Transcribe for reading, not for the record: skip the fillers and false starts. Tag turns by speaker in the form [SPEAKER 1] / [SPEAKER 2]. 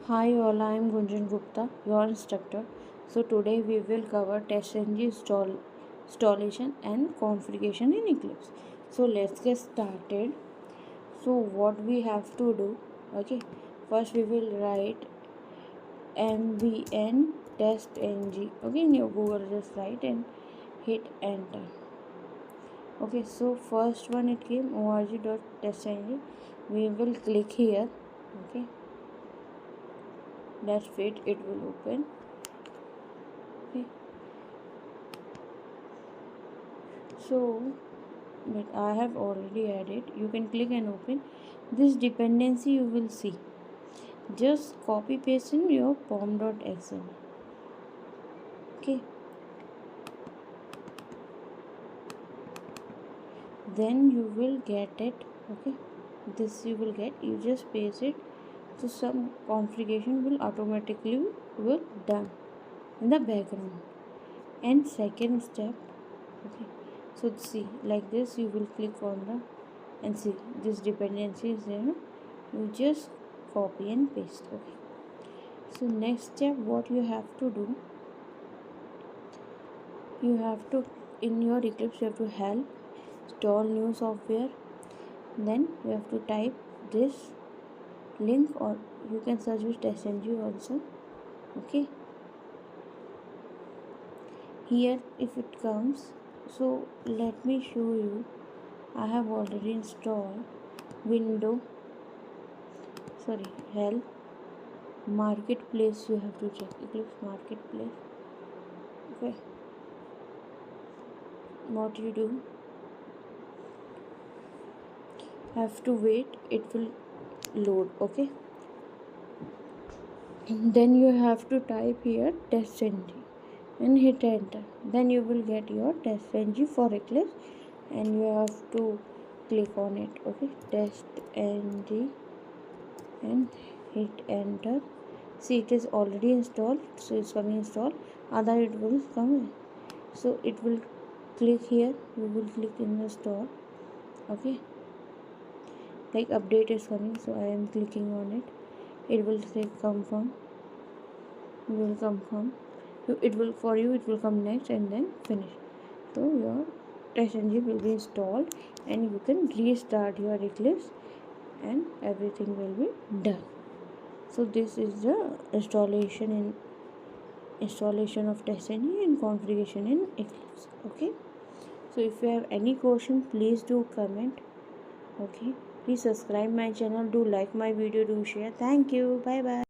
[SPEAKER 1] Hi all, I am Gunjan Gupta, your instructor. So today we will cover TestNG installation and configuration in Eclipse. So let's get started. So what we have to do, okay, first we will write mbn testng, okay, in your Google just write and hit enter. Okay, so first one it came org.testng. We will click here, okay, let's wait, it will open. Okay, so but I have already added. You can click and open this dependency. You will see, just copy paste in your pom.xml. Okay, then you will get it. Okay, this you will get, you just paste it, so some configuration will automatically will done in the background. And second step, okay, so see like this, you will click on the and see this dependency is there, no? You just copy and paste. Okay, so next step what you have to do, you have to, in your Eclipse you have to help install new software. Then you have to type this link, or you can search with TestNG also. Okay, here if it comes, so let me show you. I have already installed window, sorry, help marketplace. You have to check Eclipse marketplace. Okay, what you do, have to wait, it will load. Okay, then you have to type here TestNG and hit enter. Then you will get your TestNG for Eclipse, and you have to click on it. Okay, TestNG and hit enter. See, it is already installed, so it's coming installed. Other it will come in. So it will click here, you will click in the store. Okay, like update is coming, so I am clicking on it. It will say confirm, you will confirm, it will, for you it will come next and then finish. So your TestNG will be installed and you can restart your Eclipse and everything will be done. So this is the installation of TestNG and configuration in Eclipse. Okay, so if you have any question, please do comment. Okay, please subscribe my channel, do like my video, do share. Thank you, bye bye.